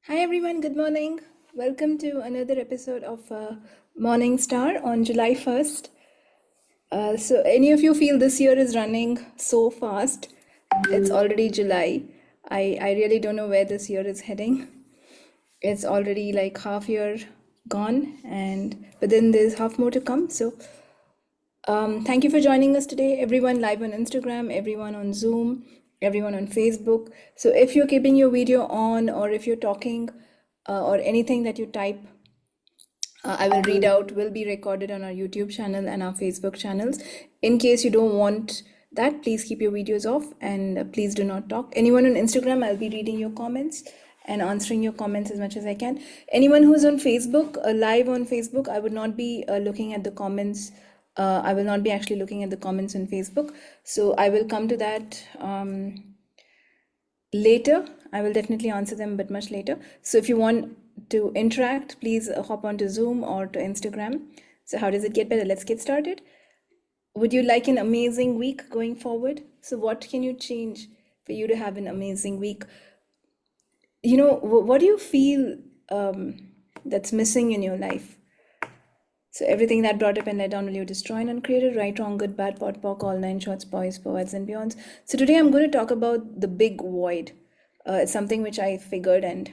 Hi everyone, good morning. Welcome to another episode of Morning Star on July 1st. So, any of you feel this year is running so fast? It's already July. I really don't know where this year is heading. It's already like half year gone, and but then there's half more to come. So, thank you for joining us today, everyone live on Instagram, everyone on Zoom, everyone on Facebook. So, if you're keeping your video on, or if you're talking, or anything that you type, I will read out, will be recorded on our YouTube channel and our Facebook channels. In case you don't want that, please keep your videos off and please do not talk. Anyone on Instagram, I'll be reading your comments and answering your comments as much as I can. Anyone who's on Facebook, live on Facebook, I would not be looking at the comments. I will not be actually looking at the comments on Facebook. So I will come to that later. I will definitely answer them, but much later. So if you want to interact, please hop onto Zoom or to Instagram. So how does it get better? Let's get started. Would you like an amazing week going forward? So what can you change for you to have an amazing week? What do you feel that's missing in your life? So everything that brought up and let down, will you destroy and uncreate it? Right, wrong, good, bad, pot, pock, all nine shorts, boys, poets, and beyonds. So today I'm going to talk about the big void. It's something which I figured, and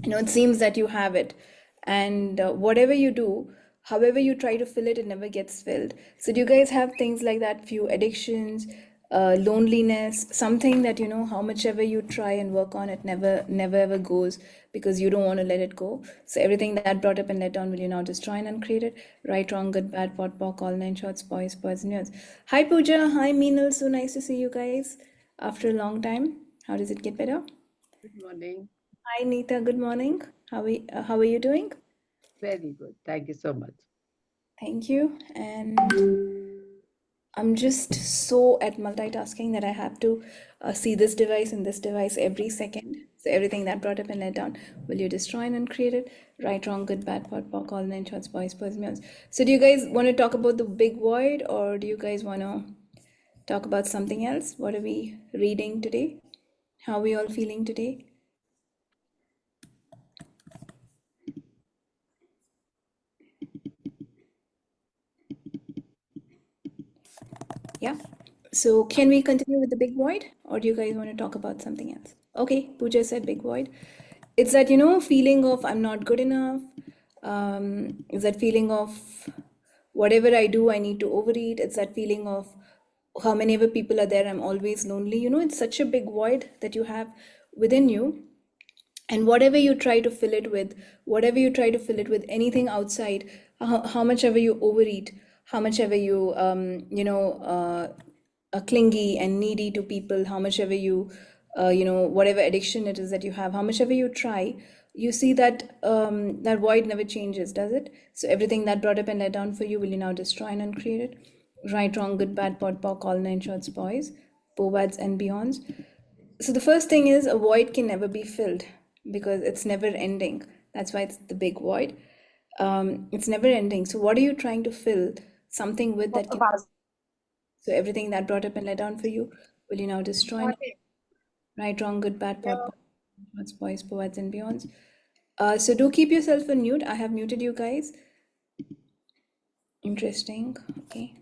it seems that you have it, and whatever you do, however you try to fill it, it never gets filled. So do you guys have things like that? Few addictions, loneliness, something that how much ever you try and work on, it never ever goes because you don't want to let it go. So everything that brought up and let down, will you now destroy and uncreate it? Right, wrong, good, bad, pot, pock, all nine shorts, boys, and yours. Hi Pooja, hi Meenal, so nice to see you guys after a long time. How does it get better? Good morning. Hi, Neeta. Good morning. How are you doing? Very good. Thank you so much. Thank you. And I'm just so at multitasking that I have to see this device and this device every second. So everything that brought up and let down, will you destroy and uncreate it? Right, wrong, good, bad, pot, pock, all nine shorts, boys, meows. So do you guys want to talk about the big void, or do you guys want to talk about something else? What are we reading today? How are we all feeling today? Yeah. So can we continue with the big void, or do you guys want to talk about something else? Okay, Pooja said big void. It's that, feeling of I'm not good enough. It's that feeling of whatever I do, I need to overeat. It's that feeling of how many ever people are there, I'm always lonely. It's such a big void that you have within you, and whatever you try to fill it with, anything outside, how much ever you overeat, how much ever you are clingy and needy to people, how much ever you whatever addiction it is that you have, how much ever you try, you see that that void never changes, does it? So everything that brought up and let down for you, will you now destroy and uncreate it? Right, wrong, good, bad, pot, pock, all nine shorts, boys, povads and beyonds. So the first thing is, a void can never be filled because it's never ending. That's why it's the big void. It's never ending. So what are you trying to fill something with that can? So everything that brought up and let down for you, will you now destroy? Right, wrong, good, bad, pot, what's boys, poets, and beyonds. So do keep yourself on mute. I have muted you guys. Interesting. Okay.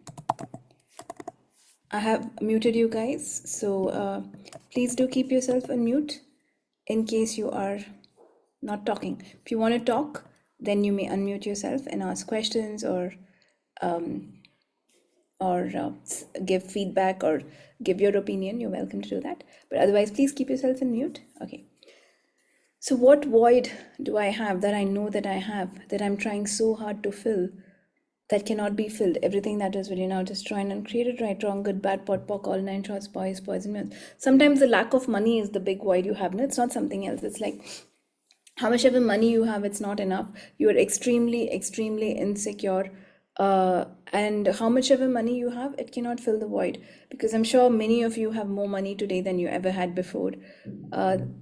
I have muted you guys. So please do keep yourself on mute in case you are not talking. If you want to talk, then you may unmute yourself and ask questions, or give feedback or give your opinion. You're welcome to do that. But otherwise, please keep yourself in mute. Okay. So what void do I have that I know that I have, that I'm trying so hard to fill, that cannot be filled? Everything that is really now destroyed and created, right, wrong, good, bad, pot, pock, all nine shorts, boys, poison, men. Sometimes the lack of money is the big void you have. No, it's not something else. It's like how much ever money you have, it's not enough. You are extremely insecure, and how much ever money you have, it cannot fill the void, because I'm sure many of you have more money today than you ever had before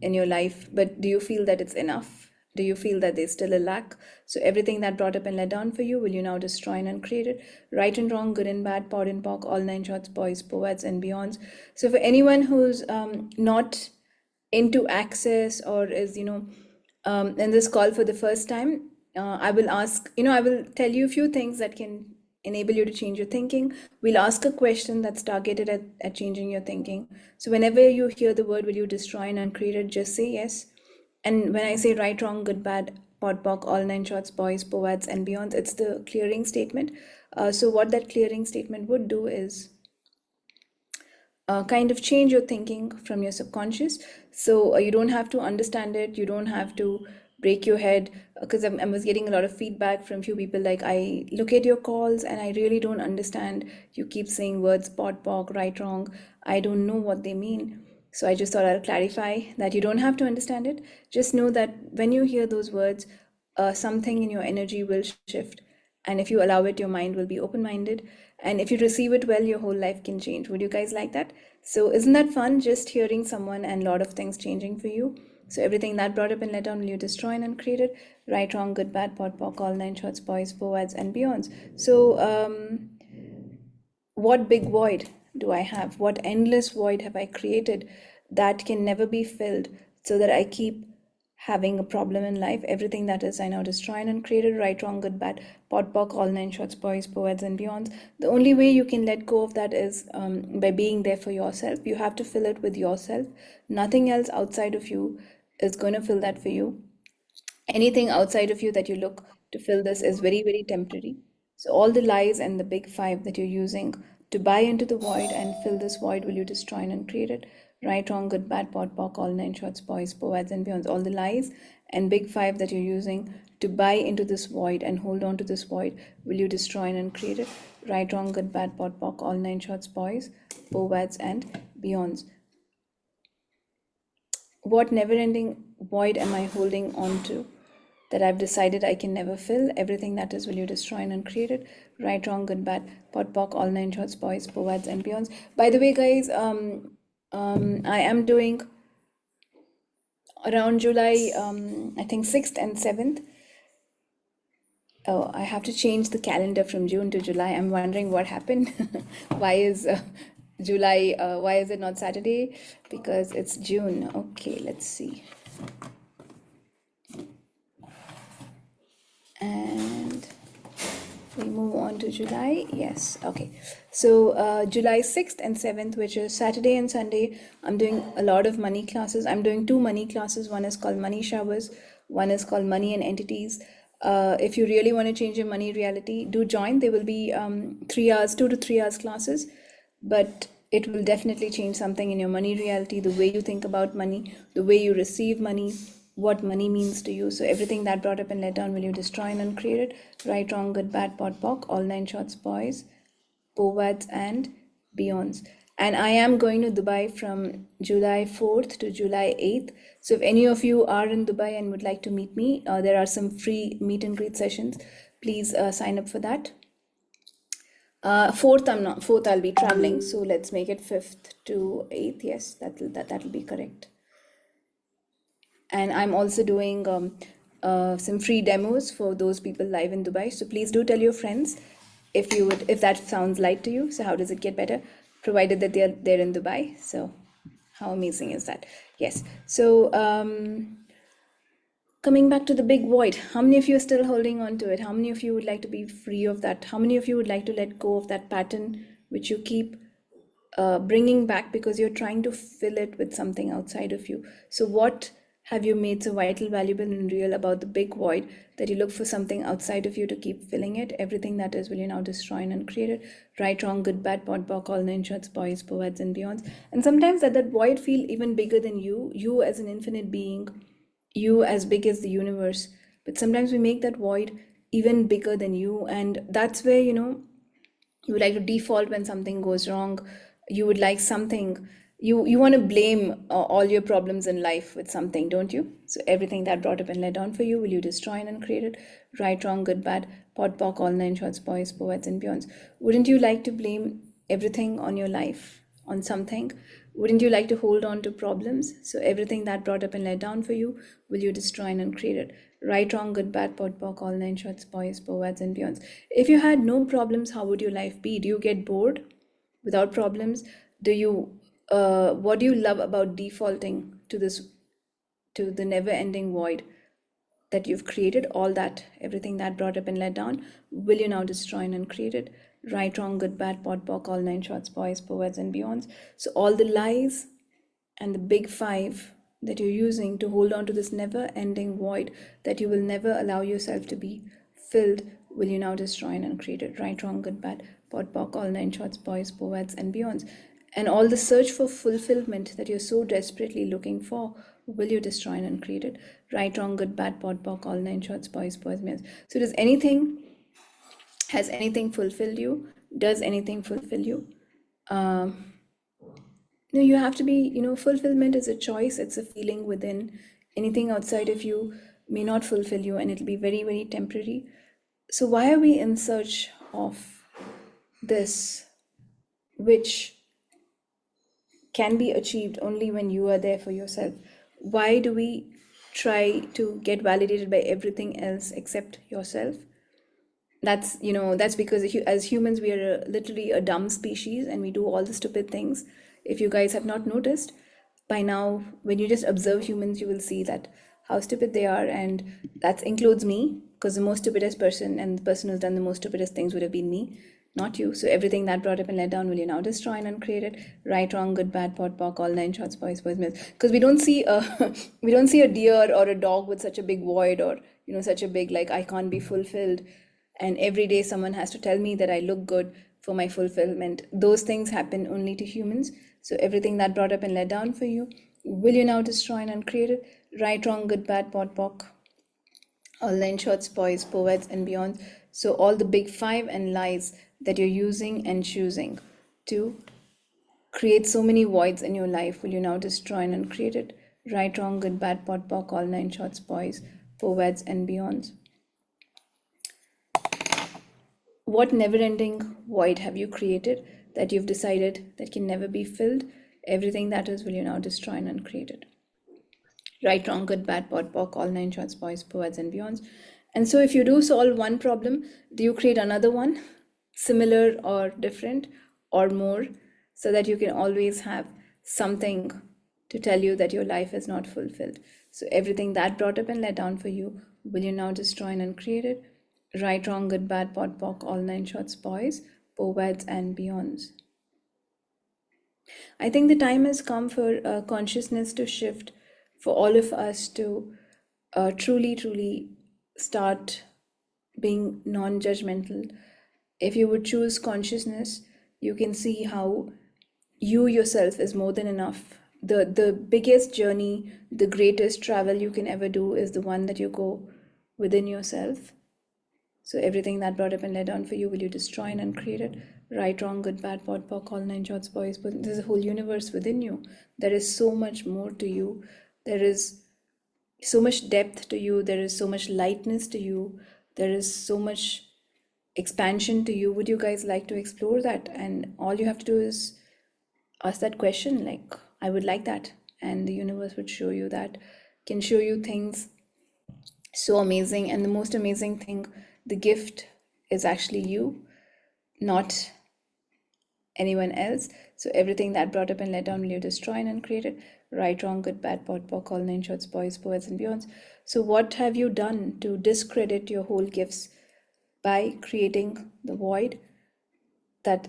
in your life. But do you feel that it's enough? Do you feel that there's still a lack? So everything that brought up and let down for you, will you now destroy and uncreate it? Right and wrong, good and bad, pod and pock, all nine shorts, boys, poets, and beyonds. So for anyone who's not into access, or is in this call for the first time, I will ask, I will tell you a few things that can enable you to change your thinking. We'll ask a question that's targeted at changing your thinking. So whenever you hear the word, will you destroy and uncreate it, just say yes. And when I say right, wrong, good, bad, pod, poc, all nine shorts, boys, poets, and beyond, it's the clearing statement. So what that clearing statement would do is kind of change your thinking from your subconscious. So you don't have to understand it. You don't have to break your head, because I was getting a lot of feedback from few people like, I look at your calls and I really don't understand. You keep saying words pod, poc, right, wrong. I don't know what they mean. So I just thought I'll clarify that you don't have to understand it. Just know that when you hear those words, something in your energy will shift. And if you allow it, your mind will be open minded. And if you receive it well, your whole life can change. Would you guys like that? So, isn't that fun just hearing someone and a lot of things changing for you? So, everything that brought up and let down, will you destroy and uncreate it? Right, wrong, good, bad, pod, poc, all nine shorts, boys, poets, and beyonds. So, what big void do I have? What endless void have I created that can never be filled, so that I keep having a problem in life? Everything that is, I now destroy and uncreate it. Right, wrong, good, bad, pot, poc, all nine shorts, boys, poets, and beyonds. The only way you can let go of that is by being there for yourself. You have to fill it with yourself. Nothing else outside of you is going to fill that for you. Anything outside of you that you look to fill this is very, very temporary. So all the lies and the big five that you're using to buy into the void and fill this void, will you destroy and create it? Right, wrong, good, bad, pot, poc, all nine shorts, boys, poets, and beyonds. All the lies and big five that you're using to buy into this void and hold on to this void, will you destroy and create it? Right, wrong, good, bad, pot, poc, all nine shorts, boys, poets, and beyonds. What never ending void am I holding on to that I've decided I can never fill? Everything that is, will you destroy and uncreate it? Right, wrong, good, bad, pot, poc, all nine shorts, boys, poets, and beyonds. By the way, guys, I am doing around July, I think 6th and 7th. Oh, I have to change the calendar from June to July. I'm wondering what happened. Why is July, why is it not Saturday? Because it's June. Okay, let's see. And we move on to July. Yes, okay. So July 6th and 7th, which is Saturday and Sunday, I'm doing a lot of money classes. I'm doing two money classes. One is called Money Showers, one is called Money and Entities. If you really want to change your money reality, do join. There will be 3 hours, 2 to 3 hours classes, but it will definitely change something in your money reality, the way you think about money, the way you receive money, what money means to you. So everything that brought up and let down, will you destroy and uncreate it? Right, wrong, good, bad, pot, poc, all nine shorts, boys, poets, and beyonds. And I am going to Dubai from July 4th to July 8th. So if any of you are in Dubai and would like to meet me, there are some free meet and greet sessions. Please sign up for that. 4th, I'm not. 4th, I'll be traveling. So let's make it 5th to 8th. Yes, that'll be correct. And I'm also doing some free demos for those people live in Dubai. So please do tell your friends if that sounds light to you. So how does it get better? Provided that they're in Dubai. So how amazing is that? Yes. So coming back to the big void, how many of you are still holding on to it? How many of you would like to be free of that? How many of you would like to let go of that pattern which you keep bringing back because you're trying to fill it with something outside of you? So what have you made so vital, valuable, and real about the big void that you look for something outside of you to keep filling it? Everything that is, will you now destroy and uncreate it? Right, wrong, good, bad, pot, poc, all nine shorts, boys, poets, and beyonds. And sometimes that void feel even bigger than you as an infinite being, you as big as the universe. But sometimes we make that void even bigger than you, and that's where you would like to default when something goes wrong. You would like something, you want to blame all your problems in life with something, don't you? So everything that brought up and let down for you, will you destroy and uncreate it? Right, wrong, good, bad, pot, poc, all nine shorts, boys, poets, and beyonds. Wouldn't you like to blame everything on your life on something? Wouldn't you like to hold on to problems? So everything that brought up and let down for you, will you destroy and uncreate it? Right, wrong, good, bad, pot, poc, all nine shorts, boys, poets, and beyonds. If you had no problems, how would your life be? Do you get bored without problems? Do you what do you love about defaulting to the never-ending void that you've created, all that, everything that brought up and let down, will you now destroy and uncreate it? Right, wrong, good, bad, pot, pock, all nine shorts, boys, poets, and beyonds. So all the lies and the big five that you're using to hold on to this never-ending void that you will never allow yourself to be filled, will you now destroy and uncreate it? Right, wrong, good, bad, pot, pock, all nine shorts, boys, poets, and beyonds. And all the search for fulfillment that you're so desperately looking for, will you destroy and uncreate it? Right, wrong, good, bad, pot, pock, all nine shorts, boys, beyonds. So has anything fulfilled you? Does anything fulfill you? No, you have to be, fulfillment is a choice. It's a feeling within. Anything outside of you may not fulfill you, and it'll be very, very temporary. So why are we in search of this, which can be achieved only when you are there for yourself? Why do we try to get validated by everything else except yourself? That's because as humans we are literally a dumb species, and we do all the stupid things. If you guys have not noticed by now, when you just observe humans, you will see that how stupid they are, and that includes me, because the most stupidest person and the person who's done the most stupidest things would have been me, not you. So everything that brought up and let down, will you now destroy and uncreate it? Right, wrong, good, bad, pot, pock, all nine shorts, boys, males. Because we don't see a we don't see a deer or a dog with such a big void, or such a big, like, I can't be fulfilled, and every day someone has to tell me that I look good for my fulfillment. Those things happen only to humans. So everything that brought up and let down for you, will you now destroy and uncreate it? Right, wrong, good, bad, pot, pock, all nine shorts, boys, poets, and beyond. So all the big five and lies that you're using and choosing to create so many voids in your life, will you now destroy and uncreate it? Right, wrong, good, bad, pot, pock, all nine shorts, boys, poets, and beyond. What never-ending void have you created that you've decided that can never be filled? Everything that is, will you now destroy and uncreate it? Right, wrong, good, bad, pot, pock, all nine shorts, boys, poets, and beyonds. And so if you do solve one problem, do you create another one, similar or different or more, so that you can always have something to tell you that your life is not fulfilled? So everything that brought up and let down for you, will you now destroy and uncreate it? Right, wrong, good, bad, pot, pock, all nine shorts, boys, poets, and beyonds. I think the time has come for consciousness to shift, for all of us to truly, truly start being non-judgmental. If you would choose consciousness, you can see how you yourself is more than enough. The biggest journey, the greatest travel you can ever do is the one that you go within yourself. So everything that brought up and let down for you, will you destroy and uncreate it? Right, wrong, good, bad, pot, pock, all nine shorts, boys. But there's a whole universe within you. There is so much more to you. There is so much depth to you. There is so much lightness to you. There is so much expansion to you. Would you guys like to explore that? And all you have to do is ask that question, like, I would like that. And the universe would show you that, can show you things so amazing. And the most amazing thing, the gift is actually you, not anyone else. So everything that brought up and let down, will you destroy and uncreate it? Right, wrong, good, bad, pot, pock, all nine shorts, boys, poets, and beyonds. So what have you done to discredit your whole gifts by creating the void that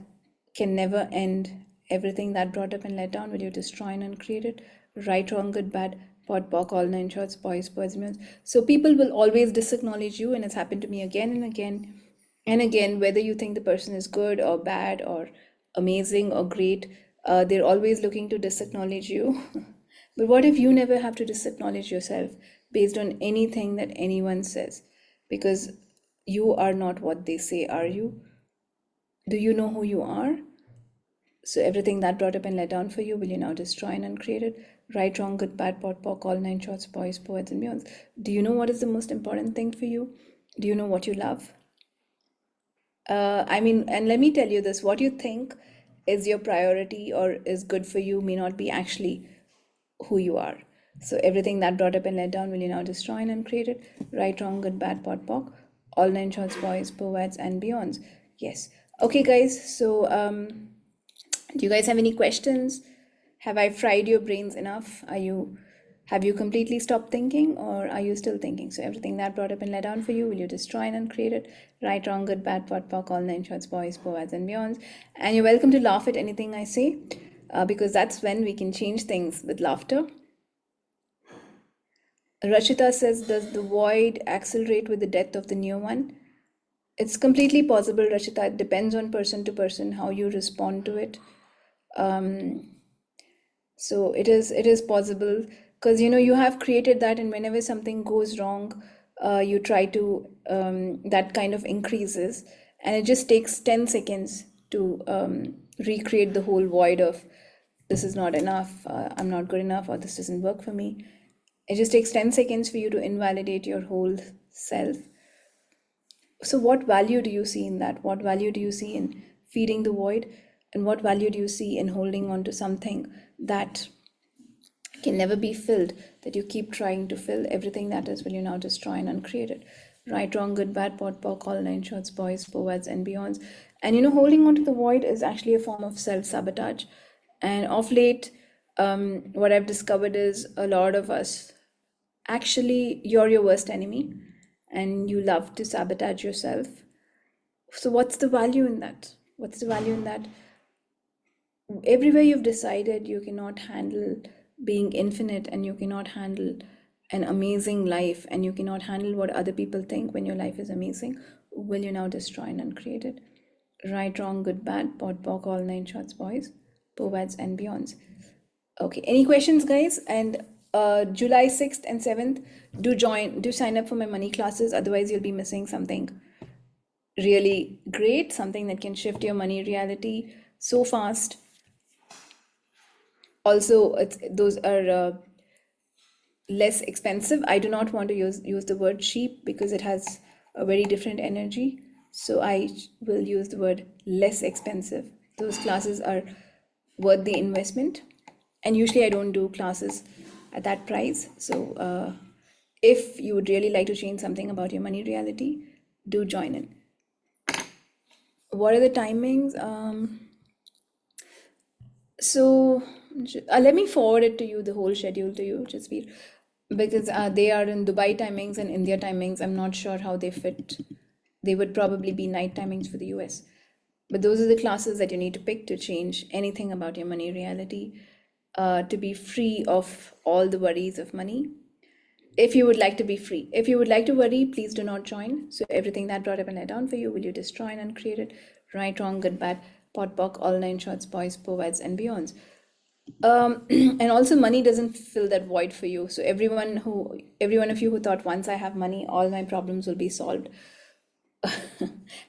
can never end? Everything that brought up and let down, will you destroy and uncreate it? Right, wrong, good, bad, pot, pock, all nine shorts, boys, poets, and beyonds. So people will always disacknowledge you, and it's happened to me again and again and again. Whether you think the person is good or bad or amazing or great, they're always looking to disacknowledge you. But what if you never have to disacknowledge yourself based on anything that anyone says? Because you are not what they say, are you? Do you know who you are? So everything that brought up and let down for you, will you now destroy and uncreate it? Right, wrong, good, bad, pot, pock, all nine shorts, boys, poets, and beyonds. Do you know what is the most important thing for you? Do you know what you love? And let me tell you this, what you think is your priority or is good for you may not be actually who you are. So everything that brought up and let down, will you now destroy and uncreate it? Right, wrong, good, bad, pot, pock, all nine shorts, boys, poets, and beyonds. Yes. Okay, guys. So do you guys have any questions? Have I fried your brains enough? Are you Have you completely stopped thinking, or are you still thinking? So everything that brought up and let down for you, will you destroy and uncreate it? Right, wrong, good, bad, pot, pock, all nine shorts, boys, boads, and beyonds. And you're welcome to laugh at anything I say, because that's when we can change things with laughter. Rachita says, does the void accelerate with the death of the new one? It's completely possible, Rachita. It depends on person to person how you respond to it. So it is possible, because you have created that, and whenever something goes wrong, you try to that kind of increases, and it just takes 10 seconds to recreate the whole void of this is not enough, I'm not good enough, or this doesn't work for me. It just takes 10 seconds for you to invalidate your whole self. So what value do you see in that? What value do you see in feeding the void? And what value do you see in holding on to something that can never be filled, that you keep trying to fill? Everything that is, will you now destroy and uncreate it? Right, wrong, good, bad, pot, pock, all nine shorts, boys, poads, and beyonds. And holding on to the void is actually a form of self-sabotage. And of late, what I've discovered is a lot of us, actually, you're your worst enemy, and you love to sabotage yourself. So what's the value in that? What's the value in that? Everywhere you've decided you cannot handle being infinite, and you cannot handle an amazing life, and you cannot handle what other people think when your life is amazing, will you now destroy and uncreate it? Right, wrong, good, bad, pot, pock, all nine shorts, boys, poads, and beyonds. Okay, any questions, guys? And July 6th and 7th, do sign up for my money classes, otherwise you'll be missing something really great, something that can shift your money reality so fast. Also, those are less expensive. I do not want to use the word cheap, because it has a very different energy. So I will use the word less expensive. Those classes are worth the investment. And usually I don't do classes at that price. So if you would really like to change something about your money reality, do join in. What are the timings? So let me forward it to you, the whole schedule to you, Jasveer, because they are in Dubai timings and India timings. I'm not sure how they fit. They would probably be night timings for the US. But those are the classes that you need to pick to change anything about your money reality, to be free of all the worries of money. If you would like to be free, if you would like to worry, please do not join. So everything that brought up and let down for you, will you destroy and uncreate it? Right, wrong, good, bad, pot, pock, all nine shorts, boys, poads, and beyonds. And also, money doesn't fill that void for you. So every one of you who thought, once I have money, all my problems will be solved,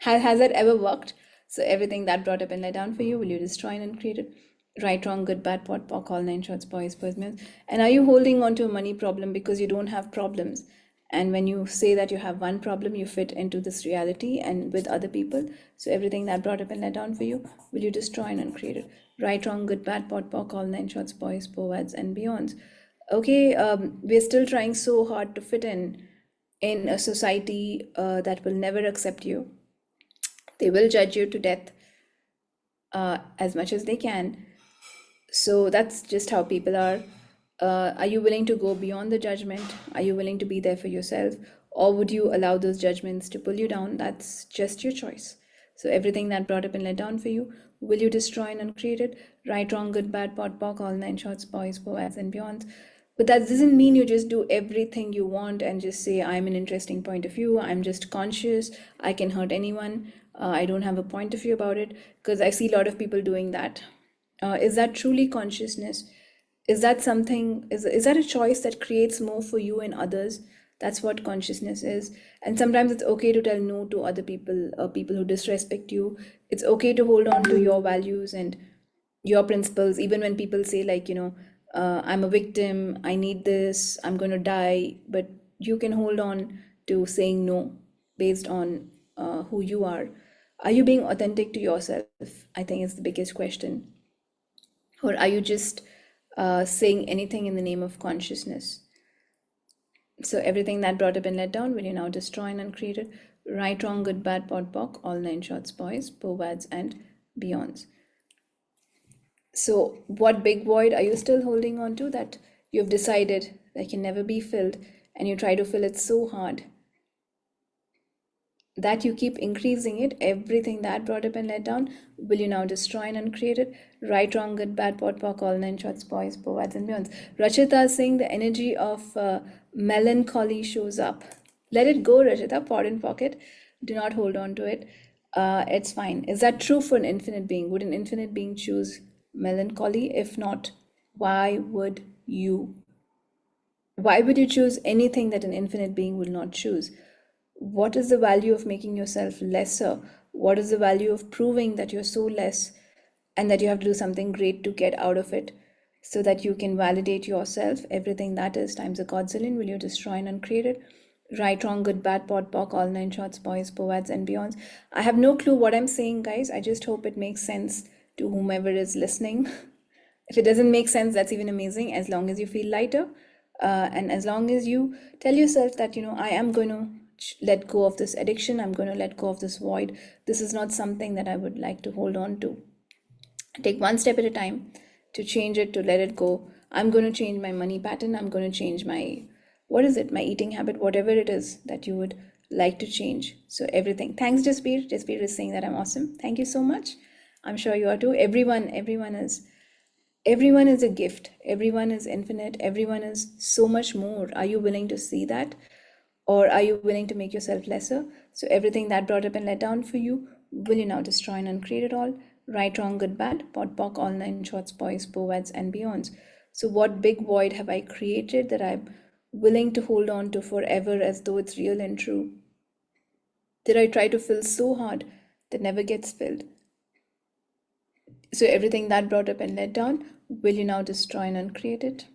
has that ever worked? So everything that brought up and let down for you, will you destroy and uncreate it? Right, wrong, good, bad, pot, pock, all nine shorts, boys, men. And are you holding on to a money problem because you don't have problems? And when you say that you have one problem, you fit into this reality and with other people. So everything that brought up and let down for you, will you destroy and uncreate it? Right, wrong, good, bad, pot, pock, all nine shorts, boys, poads, and beyonds. Okay, we're still trying so hard to fit in a society that will never accept you. They will judge you to death as much as they can. So that's just how people are. Are you willing to go beyond the judgment? Are you willing to be there for yourself? Or would you allow those judgments to pull you down? That's just your choice. So everything that brought up and let down for you, will you destroy and uncreate it? Right, wrong, good, bad, pot, pock, all nine shorts, boys, poads, and beyond. But that doesn't mean you just do everything you want and just say, I'm an interesting point of view, I'm just conscious, I can hurt anyone, I don't have a point of view about it. Because I see a lot of people doing that. Is that truly consciousness? Is that something, is that a choice that creates more for you and others? That's what consciousness is. And sometimes it's okay to tell no to other people, people who disrespect you. It's okay to hold on to your values and your principles, even when people say, like, I'm a victim, I need this, I'm going to die. But you can hold on to saying no based on who you are. Are you being authentic to yourself? I think is the biggest question. Or are you just saying anything in the name of consciousness? So everything that brought up and let down, will you now destroy and uncreate it? Right, wrong, good, bad, pot, pock, all nine shorts, boys, poads, and beyonds. So what big void are you still holding on to that you've decided that can never be filled, and you try to fill it so hard that you keep increasing it, everything that brought up and let down, will you now destroy and uncreate it? Right, wrong, good, bad, pot, pock, all nine shots, boys, boads, and beyonds. Rachita is saying the energy of melancholy shows up. Let it go, Rachita, pot in pocket. Do not hold on to it. It's fine. Is that true for an infinite being? Would an infinite being choose melancholy? If not, why would you? Why would you choose anything that an infinite being will not choose? What is the value of making yourself lesser? What is the value of proving that you're so less and that you have to do something great to get out of it so that you can validate yourself? Everything that is times a godzillion, will you destroy and uncreate it? Right, wrong, good, bad, pot, pock, all nine shots, boys, poads, and beyonds. I have no clue what I'm saying, guys. I just hope it makes sense to whomever is listening. If it doesn't make sense, that's even amazing, as long as you feel lighter. And as long as you tell yourself that, I am going to let go of this addiction, I'm going to let go of this void. This is not something that I would like to hold on to. Take one step at a time to change it, to let it go. I'm going to change my money pattern. I'm going to change my, my eating habit, whatever it is that you would like to change. So everything. Thanks, Jaspir. Jaspir is saying that I'm awesome. Thank you so much. I'm sure you are too. Everyone is a gift. Everyone is infinite. Everyone is so much more. Are you willing to see that? Or are you willing to make yourself lesser? So everything that brought up and let down for you, will you now destroy and uncreate it all? Right, wrong, good, bad, pot, pock, all nine shots, boys, poads, and beyonds. So what big void have I created that I'm willing to hold on to forever as though it's real and true? Did I try to fill so hard that never gets filled? So everything that brought up and let down, will you now destroy and uncreate it?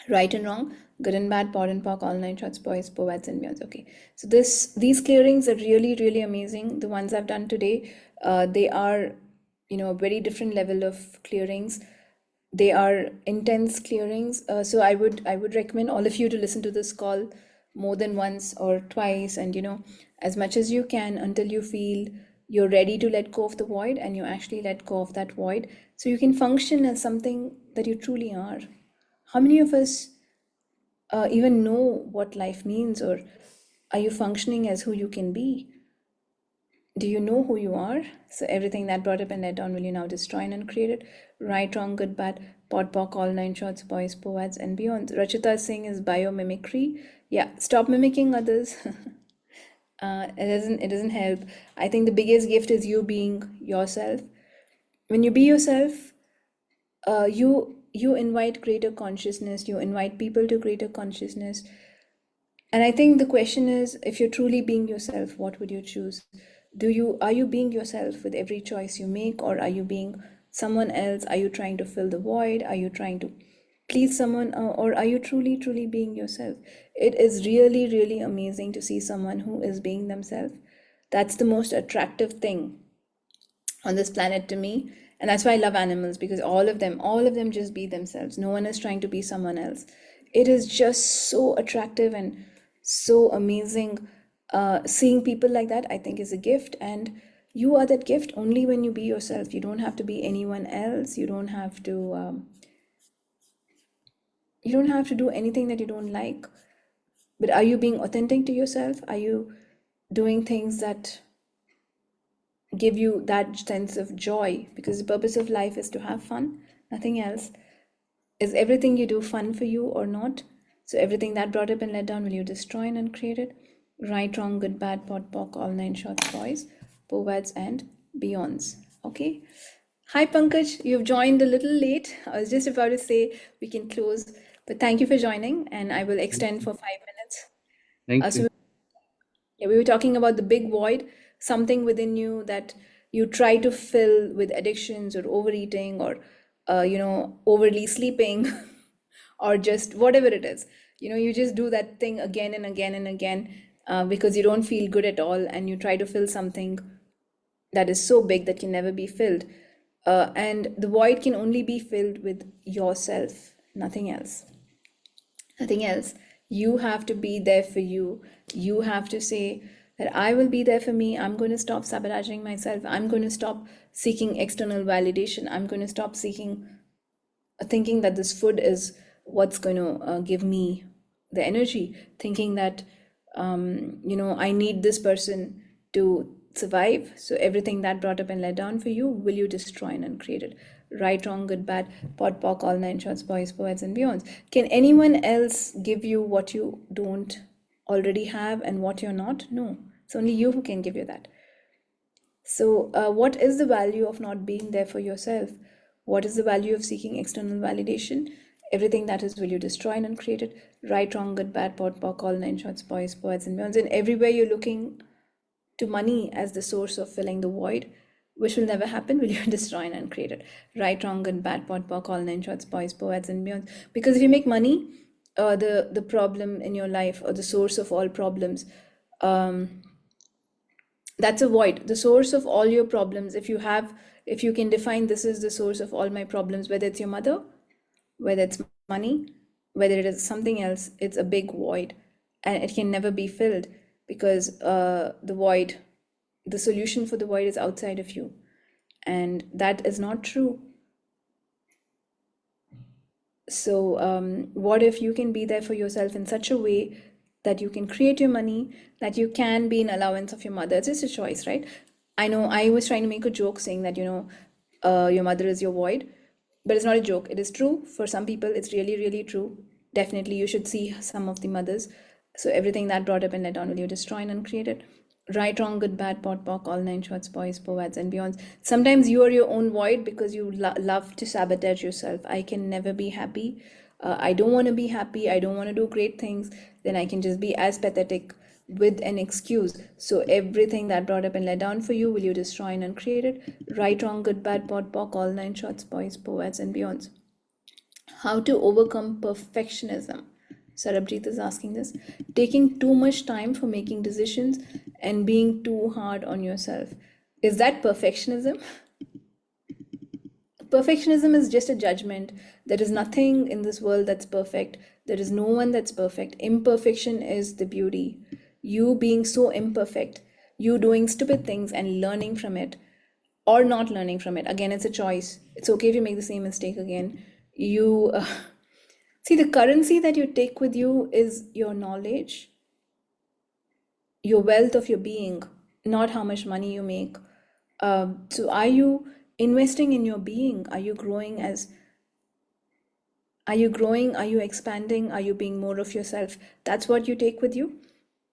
Right and wrong, good and bad, pot and pock, all nine shots, boys, poads, and beyonds. Okay, so these clearings are really, really amazing. The ones I've done today, they are, a very different level of clearings. They are intense clearings. So I would recommend all of you to listen to this call more than once or twice, and as much as you can, until you feel you're ready to let go of the void, and you actually let go of that void, so you can function as something that you truly are. How many of us even know what life means, or are you functioning as who you can be? Do you know who you are? So everything that brought up and let down, will you now destroy and uncreate it? Right, wrong, good, bad, pot, pock, all nine shots, boys, poads, and beyond. Rachita is saying is biomimicry. Yeah, stop mimicking others. It doesn't help. I think the biggest gift is you being yourself. When you be yourself, you invite greater consciousness. You invite people to greater consciousness. And I think the question is, if you're truly being yourself, what would you choose? Are you being yourself with every choice you make, or are you being someone else? Are you trying to fill the void? Are you trying to please someone, or are you truly, truly being yourself? It is really, really amazing to see someone who is being themselves. That's the most attractive thing on this planet to me. And that's why I love animals, because all of them just be themselves. No one is trying to be someone else. It is just so attractive and so amazing. Seeing people like that, I think, is a gift. And you are that gift only when you be yourself. You don't have to be anyone else. You don't have to do anything that you don't like. But are you being authentic to yourself? Are you doing things that give you that sense of joy? Because the purpose of life is to have fun, nothing else. Is everything you do fun for you or not? So everything that brought up and let down, will you destroy and uncreate it? Right, wrong, good, bad, pot, pock, all nine shots, boys, poads, and beyonds. Okay. Hi Pankaj, you've joined a little late. I was just about to say we can close, but thank you for joining, and I will extend for 5 minutes. Thank So you. yeah, we were talking about the big void, something within you that you try to fill with addictions or overeating, or overly sleeping, or just whatever it is. You just do that thing again and again and again, because you don't feel good at all, and you try to fill something that is so big that can never be filled. And the void can only be filled with yourself, nothing else. Nothing else. You have to be there for you. You have to say that I will be there for me. I'm going to stop sabotaging myself. I'm going to stop seeking external validation. I'm going to stop thinking that this food is what's going to give me the energy, thinking that I need this person to survive. So everything that brought up and let down for you, will you destroy and uncreate it? Right, wrong, good, bad, pot, pock, all nine shorts, boys, poets, and beyonds. Can anyone else give you what you don't already have and what you're not? No, it's only you who can give you that. So, what is the value of not being there for yourself? What is the value of seeking external validation? Everything that is, will you destroy and uncreate it? Right, wrong, good, bad, pot, pock, all nine shorts, boys, poets, and beyonds. And everywhere you're looking to money as the source of filling the void, which will never happen, will you destroy and uncreate it? Right, wrong, good, bad, pot, pock, all nine shorts, boys, poets, and beyonds. Because if you make money, the problem in your life, or the source of all problems, that's a void, the source of all your problems. If you can define, this is the source of all my problems, whether it's your mother, whether it's money, whether it is something else, it's a big void, and it can never be filled, because the solution for the void is outside of you, and that is not true. So what if you can be there for yourself in such a way that you can create your money, that you can be in allowance of your mother? It's just a choice, right? I know I was trying to make a joke saying that, your mother is your void, but it's not a joke. It is true. For some people, it's really, really true. Definitely, you should see some of the mothers. So everything that brought up and let down, will you destroy and uncreate it? Right, wrong, good, bad, pot, pock, all nine shorts, boys, poets, and beyonds. Sometimes you are your own void because you love to sabotage yourself. I can never be happy. I don't want to be happy. I don't want to do great things. Then I can just be as pathetic with an excuse. So everything that brought up and let down for you, will you destroy and uncreate it? Right, wrong, good, bad, pot, pock, all nine shorts, boys, poets, and beyonds. How to overcome perfectionism? Sarabjit is asking this. Taking too much time for making decisions and being too hard on yourself. Is that perfectionism? Perfectionism is just a judgment. There is nothing in this world that's perfect. There is no one that's perfect. Imperfection is the beauty. You being so imperfect, you doing stupid things and learning from it, or not learning from it. Again, it's a choice. It's okay if you make the same mistake again. You see, the currency that you take with you is your knowledge, your wealth of your being, not how much money you make. So are you investing in your being? Are you growing? Are you expanding? Are you being more of yourself? That's what you take with you.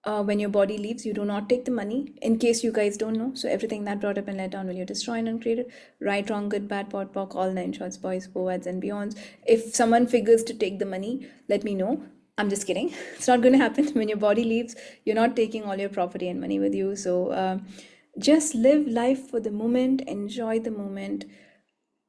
When your body leaves, you do not take the money, in case you guys don't know. So everything that brought up and let down, will you destroy and uncreate it? Right, wrong, good, bad, pot, pock, all nine shorts, boys, poets, and beyonds. If someone figures to take the money, let me know. I'm just kidding. It's not going to happen. When your body leaves, you're not taking all your property and money with you. So just live life for the moment, enjoy the moment.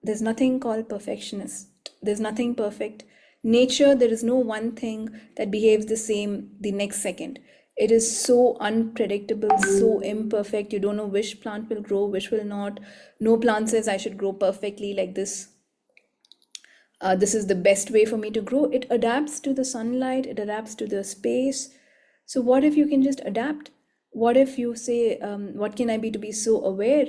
There's nothing called perfectionist. There's nothing perfect. Nature, there is no one thing that behaves the same the next second. It is so unpredictable, so imperfect. You don't know which plant will grow, which will not. No plant says I should grow perfectly like this. This is the best way for me to grow. It adapts to the sunlight, it adapts to the space. So what if you can just adapt? What if you say, what can I be to be so aware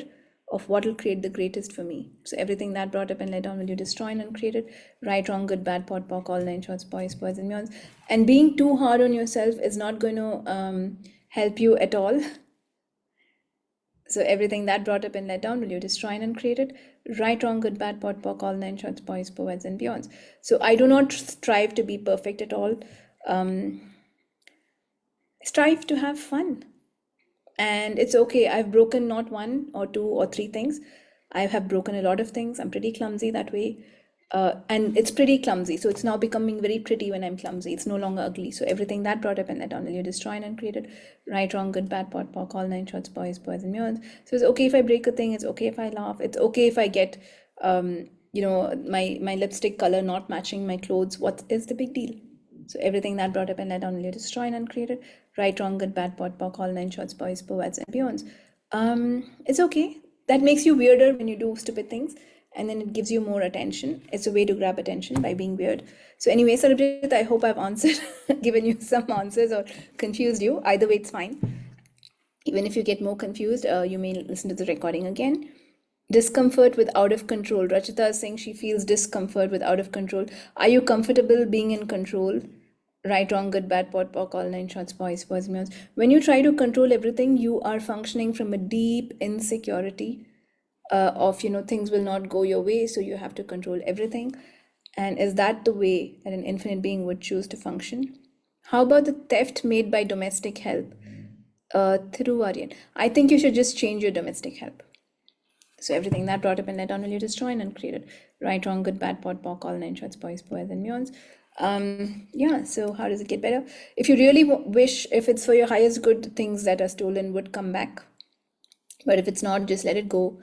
of what will create the greatest for me? So everything that brought up and let down, will you destroy and uncreate it? Right, wrong, good, bad, pot, pock, all nine shorts, boys, boys, and beyonds. And being too hard on yourself is not going to help you at all. So everything that brought up and let down, will you destroy and uncreate it? Right, wrong, good, bad, pot, pock, all nine shorts, boys, poets, and beyonds. So I do not strive to be perfect at all. Strive to have fun. And it's okay. I've broken not one or two or three things. I have broken a lot of things. I'm pretty clumsy that way. And it's pretty clumsy. So it's now becoming very pretty when I'm clumsy. It's no longer ugly. So everything that brought up and let down, will you destroy and uncreate it? Right, wrong, good, bad, pot, pock, all nine shorts, boys, boys, and beyonds. So it's okay if I break a thing. It's okay if I laugh. It's okay if I get, my lipstick color not matching my clothes. What is the big deal? So everything that brought up and let down, will you destroy and uncreate it? Right, wrong, good, bad, pot, pock, all nine shorts, boys, poets, and beyonds. It's okay. That makes you weirder when you do stupid things, and then it gives you more attention. It's a way to grab attention by being weird. So anyway, Sarabjit, I hope I've answered, given you some answers or confused you. Either way, it's fine. Even if you get more confused, you may listen to the recording again. Discomfort with out of control. Rachita is saying she feels discomfort with out of control. Are you comfortable being in control? Right, wrong, good, bad, pot, pock, all nine shots, boys, meows. When you try to control everything, you are functioning from a deep insecurity of, things will not go your way, so you have to control everything. And is that the way that an infinite being would choose to function? How about the theft made by domestic help? Through Aryan. I think you should just change your domestic help. So everything that brought up and let down will you destroy and uncreated. Right, wrong, good, bad, pot, pock, all nine shots, boys, and meons. Yeah, so how does it get better? If you really wish, if it's for your highest good, things that are stolen would come back. But if it's not, just let it go.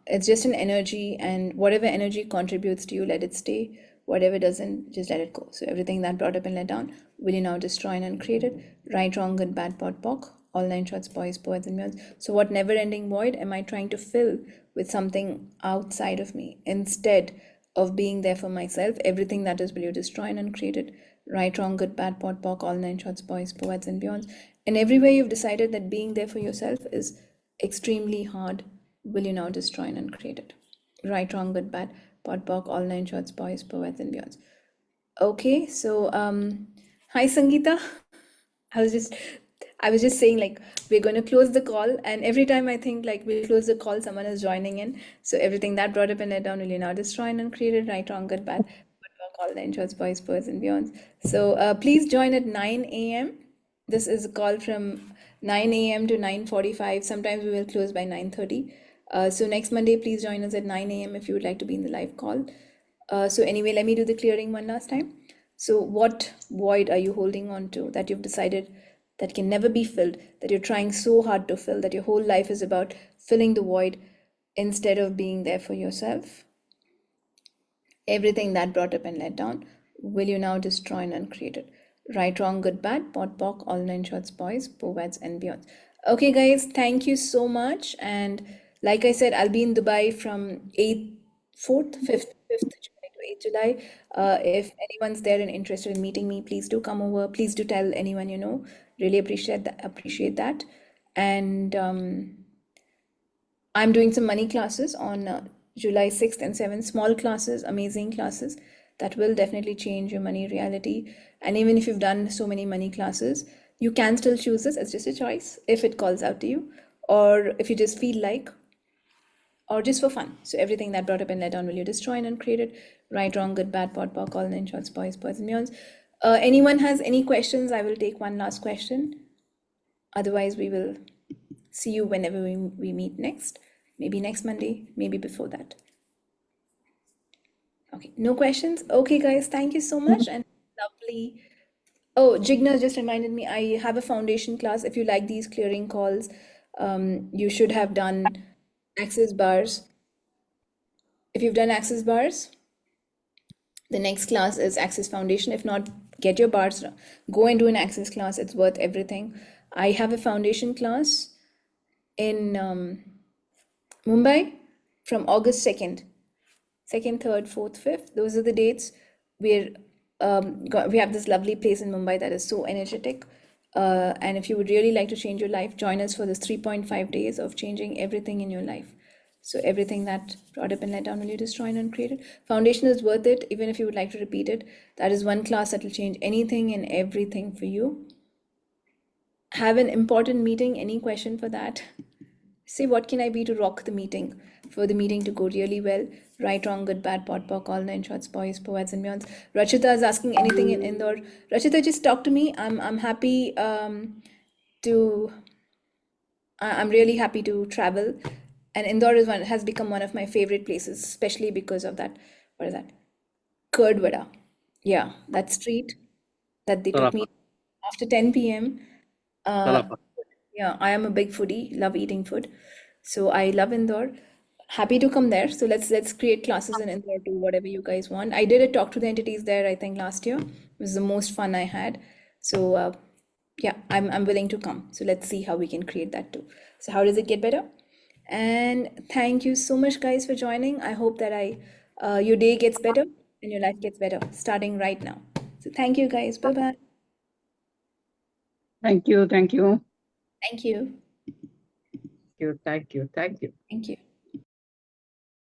It's just an energy, and whatever energy contributes to you, let it stay. Whatever doesn't, just let it go. So everything that brought up and let down, will you now destroy and uncreate it? Right, wrong, good, bad, pot, pock, all nine shots, boys, and meons. So what never-ending void am I trying to fill with something outside of me instead of being there for myself? Everything that is, will you destroy and uncreate it? Right, wrong, good, bad, pot, pock, all nine shots, boys, and beyonds. And everywhere you've decided that being there for yourself is extremely hard, will you now destroy and uncreate it? Right, wrong, good, bad, pot, pock, all nine shots, boys, and beyonds. Okay, so hi Sangeeta. I was just I was just saying like we're going to close the call, and every time I think like we'll close the call, someone is joining in. So everything that brought up and let down, will you now destroy and uncreate it? Right, wrong, good, bad, all nine shots, boys, and beyonds. So please join at 9 a.m. This is a call from 9 a.m. to 9:45. Sometimes we will close by 9:30. So next Monday, please join us at 9 a.m. if you would like to be in the live call. So anyway, let me do the clearing one last time. So what void are you holding on to that you've decided that can never be filled, that you're trying so hard to fill, that your whole life is about filling the void instead of being there for yourself? Everything that brought up and let down, will you now destroy and uncreate it? Right, wrong, good, bad, pot, pock, all nine shots, boys, poets, and beyond. Okay, guys, thank you so much. And like I said, I'll be in Dubai from 8th, 4th, 5th July to 8th July. If anyone's there and interested in meeting me, please do come over. Please do tell anyone you know. Really appreciate that. And I'm doing some money classes on July 6th and 7th, small classes, amazing classes that will definitely change your money reality. And even if you've done so many money classes, you can still choose this. It's just a choice if it calls out to you, or if you just feel like, or just for fun. So everything that brought up and let down, will you destroy and uncreate it? Right, wrong, good, bad, pot, pock, all nine shots, boys, and beyonds. Anyone has any questions? I will take one last question. Otherwise, we will see you whenever we meet next. Maybe next Monday, maybe before that. Okay, no questions? Okay, guys, thank you so much and lovely. Oh, Jigna just reminded me, I have a foundation class. If you like these clearing calls, you should have done access bars. If you've done access bars, the next class is access foundation. If not, get your bars, go and do an access class. It's worth everything. I have a foundation class in Mumbai from August 2nd. 2nd, 3rd, 4th, 5th. Those are the dates. We have this lovely place in Mumbai that is so energetic. And if you would really like to change your life, join us for this 3.5 days of changing everything in your life. So everything that brought up and let down, will you destroy and uncreate it? Foundation is worth it, even if you would like to repeat it. That is one class that will change anything and everything for you. Have an important meeting. Any question for that? Say, what can I be to rock the meeting, for the meeting to go really well? Right, wrong, good, bad, pot, pock, all nine shots, boys, poets, and beyonds. Rachita is asking anything in Indore. Rachita, just talk to me. I'm happy to. I'm really happy to travel, and Indore has become one of my favorite places, especially because of that. What is that? Curd vada. Yeah, that street that they took me Talapa. after 10 p.m. Talapa. Yeah, I am a big foodie, love eating food. So I love Indore. Happy to come there. So let's create classes in Indore, do whatever you guys want. I did a talk to the entities there, I think last year. It was the most fun I had. So yeah, I'm willing to come. So let's see how we can create that too. So how does it get better? And thank you so much, guys, for joining. I hope that your day gets better and your life gets better starting right now. So thank you, guys. Bye-bye. Thank you. Thank you. Thank you. Thank you. Thank you. Thank you. Thank you.